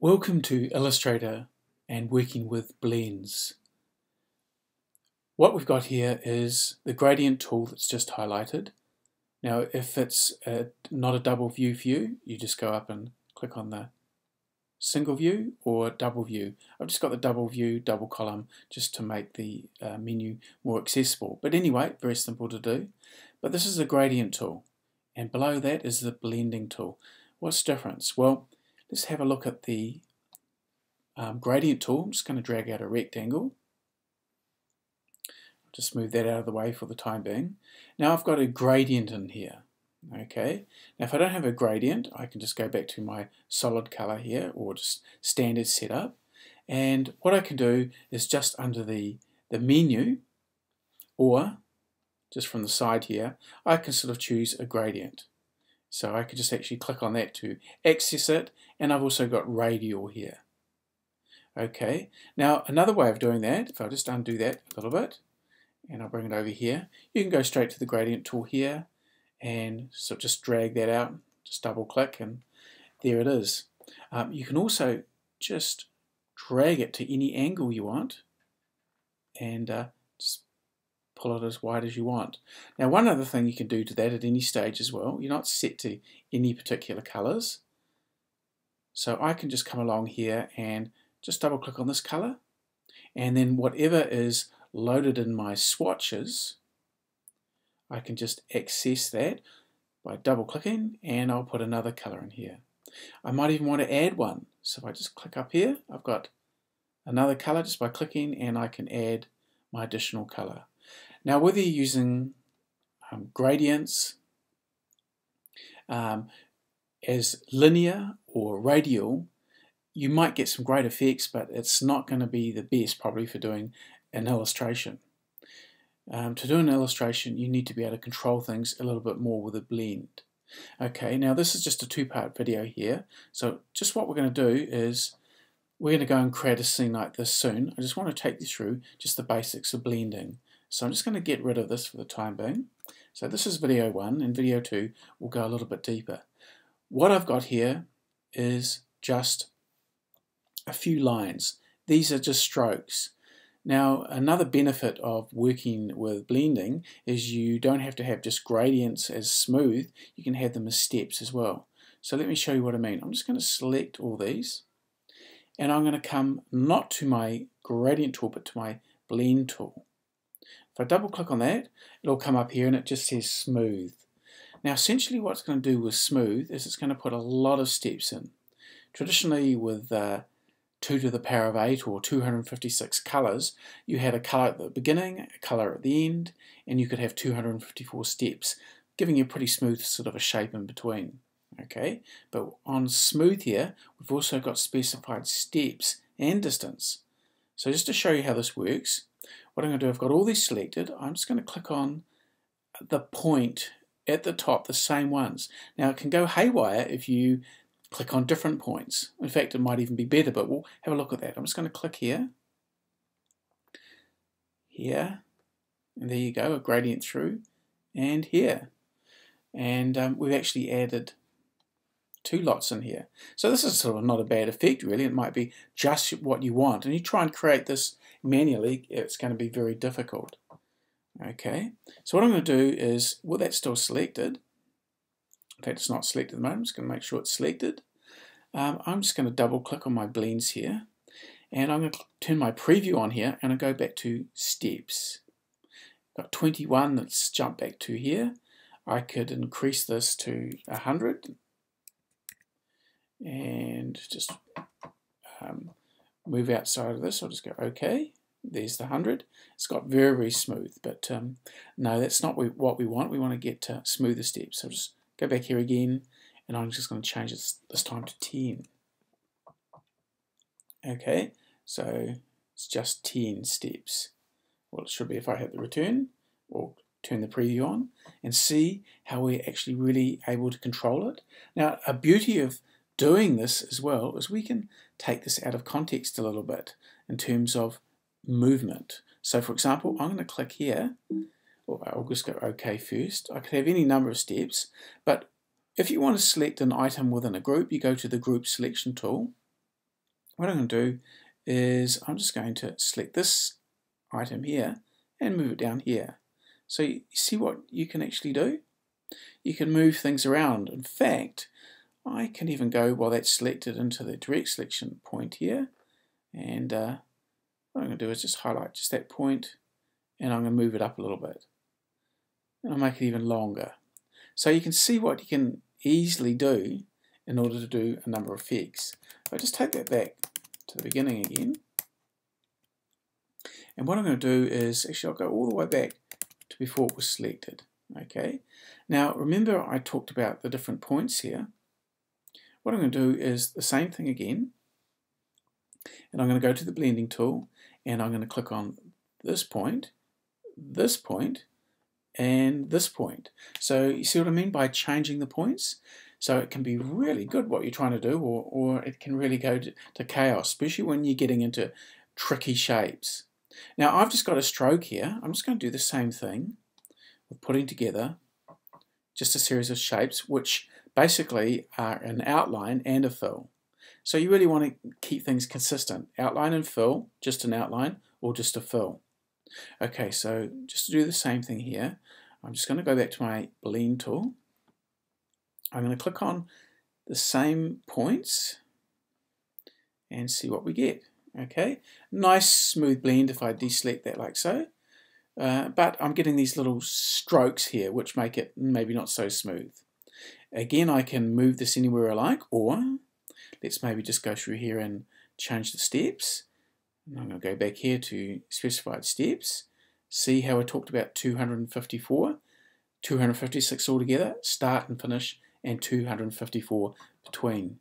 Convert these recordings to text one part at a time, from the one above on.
Welcome to Illustrator and working with blends. What we've got here is the gradient tool that's just highlighted. Now if it's not a double view for you, you just go up and click on the single view or double view. I've just got the double view, double column, just to make the menu more accessible. But anyway, very simple to do. But this is the gradient tool, and below that is the blending tool. What's the difference? Well, let's have a look at the gradient tool. I'm just going to drag out a rectangle. Just move that out of the way for the time being. Now I've got a gradient in here. Okay, now if I don't have a gradient, I can just go back to my solid color here, or just standard setup. And what I can do is just under the menu, or just from the side here, I can sort of choose a gradient. So I could just actually click on that to access it, and I've also got radial here. Okay, now another way of doing that, if I just undo that a little bit, and I'll bring it over here, you can go straight to the gradient tool here, and so just drag that out, just double click, and there it is. You can also just drag it to any angle you want, and just pull it as wide as you want. Now one other thing you can do to that at any stage as well, you're not set to any particular colors, so I can just come along here and just double click on this color, and then whatever is loaded in my swatches, I can just access that by double clicking, and I'll put another color in here. I might even want to add one, so if I just click up here, I've got another color just by clicking, and I can add my additional color. Now whether you're using gradients as linear or radial, you might get some great effects, but it's not going to be the best probably for doing an illustration. To do an illustration, you need to be able to control things a little bit more with a blend. Okay, now this is just a two-part video here, so just what we're going to do is we're going to go and create a scene like this soon. I just want to take you through just the basics of blending. So I'm just going to get rid of this for the time being. So this is video 1, and video 2 will go a little bit deeper. What I've got here is just a few lines. These are just strokes. Now another benefit of working with blending is you don't have to have just gradients as smooth, you can have them as steps as well. So let me show you what I mean. I'm just going to select all these, and I'm going to come not to my gradient tool but to my blend tool. If I double click on that, it'll come up here and it just says smooth. Now essentially what it's going to do with smooth is it's going to put a lot of steps in. Traditionally with 2 to the power of 8 or 256 colors, you had a color at the beginning, a color at the end, and you could have 254 steps, giving you a pretty smooth sort of a shape in between. Okay, but on smooth here, we've also got specified steps and distance. So just to show you how this works, what I'm going to do, I've got all these selected, I'm just going to click on the point at the top, the same ones. Now it can go haywire if you click on different points. In fact, it might even be better, but we'll have a look at that. I'm just going to click here, here, and there you go, a gradient through, and here. And we've actually added 2 lots in here. So this is sort of not a bad effect really. It might be just what you want, and you try and create this manually, it's going to be very difficult. Okay, so what I'm going to do is, with that still selected, in fact it's not selected at the moment, I'm just going to make sure it's selected. I'm just going to double click on my blends here, and I'm going to turn my preview on here, and I go back to steps. Got 21, let's jump back to here. I could increase this to 100 and just move outside of this. I'll just go OK. There's the 100. It's got very, very smooth, but no, that's not what we want. We want to get smoother steps. So I'll just go back here again, and I'm just going to change this time to 10. Okay, so it's just 10 steps. Well, it should be if I hit the return or turn the preview on, and see how we're actually really able to control it. Now, a beauty of doing this as well is we can take this out of context a little bit in terms of movement. So for example, I'm going to click here, or I'll just go OK first. I could have any number of steps, but if you want to select an item within a group, you go to the group selection tool, what I'm going to do is I'm just going to select this item here and move it down here. So you see what you can actually do? You can move things around. In fact, I can even go while that's selected into the direct selection point here, and what I'm going to do is just highlight just that point, and I'm going to move it up a little bit, and I'll make it even longer. So you can see what you can easily do in order to do a number of effects. If I just take that back to the beginning again, and what I'm going to do is actually I'll go all the way back to before it was selected. Okay. Now remember I talked about the different points here. What I'm going to do is the same thing again, and I'm going to go to the blending tool, and I'm going to click on this point, and this point. So you see what I mean by changing the points? So it can be really good what you're trying to do, or it can really go to chaos, especially when you're getting into tricky shapes. Now I've just got a stroke here. I'm just going to do the same thing with putting together just a series of shapes which basically are an outline and a fill. So you really want to keep things consistent. Outline and fill, just an outline or just a fill. Okay, so just to do the same thing here, I'm just going to go back to my blend tool. I'm going to click on the same points and see what we get. Okay, nice smooth blend if I deselect that like so. But I'm getting these little strokes here which make it maybe not so smooth. Again, I can move this anywhere I like, or let's maybe just go through here and change the steps. And I'm going to go back here to specified steps. See how I talked about 254, 256 altogether, start and finish, and 254 between.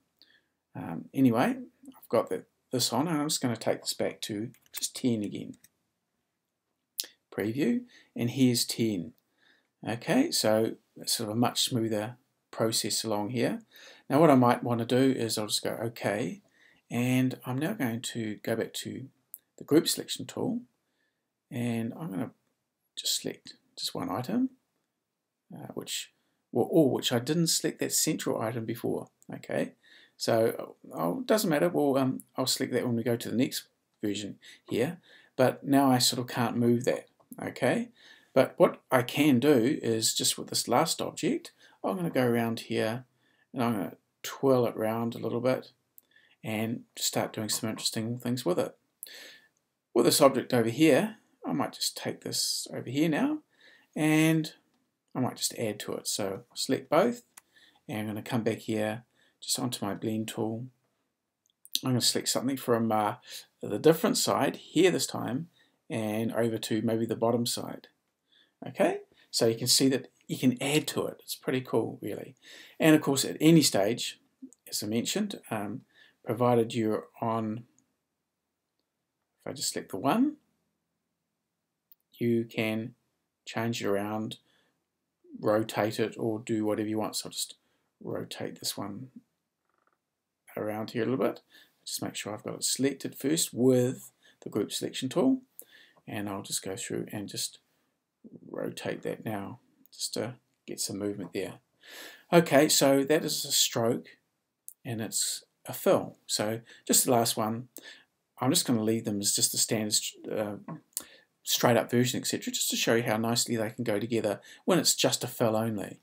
Anyway, I've got this on, and I'm just going to take this back to just 10 again. Preview, and here's 10. Okay, so it's sort of a much smoother process along here. Now what I might want to do is I'll just go OK, and I'm now going to go back to the group selection tool, and I'm going to just select just one item, which I didn't select that central item before. Okay, so it doesn't matter. Well, I'll select that when we go to the next version here, but now I sort of can't move that. Okay, but what I can do is just with this last object, I'm going to go around here and I'm going to twirl it around a little bit and start doing some interesting things with it. With this object over here, I might just take this over here now and I might just add to it. So select both, and I'm going to come back here just onto my blend tool. I'm going to select something from the different side here this time and over to maybe the bottom side. Okay, so you can see that you can add to it. It's pretty cool, really. And of course, at any stage, as I mentioned, provided you're on, if I just select the one, you can change it around, rotate it, or do whatever you want. So I'll just rotate this one around here a little bit. Just make sure I've got it selected first with the group selection tool, and I'll just go through and just rotate that now just to get some movement there. Okay, so that is a stroke and it's a fill. So just the last one, I'm just going to leave them as just the standard straight up version, etc., just to show you how nicely they can go together when it's just a fill only.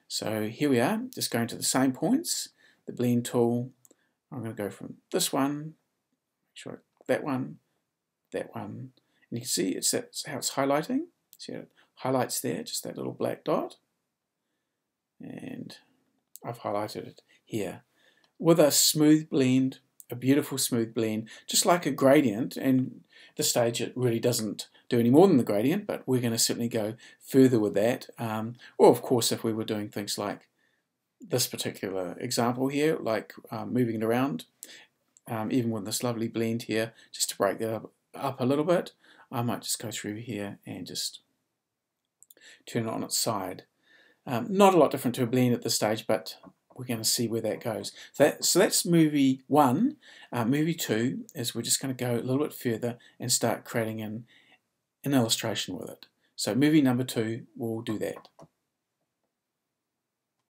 So here we are, just going to the same points, the blend tool. I'm going to go from this one, make sure that one, and you can see that's how it's highlighting. See how it highlights there, just that little black dot, and I've highlighted it here with a smooth blend, a beautiful smooth blend, just like a gradient. And at this stage it really doesn't do any more than the gradient, but we're going to certainly go further with that. Or of course, if we were doing things like this particular example here, like moving it around, even with this lovely blend here, just to break that up a little bit, I might just go through here and just turn it on its side. Not a lot different to a blend at this stage, but we're going to see where that goes. So that's movie one. Movie two is we're just going to go a little bit further and start creating an illustration with it. So movie number two, we'll do that.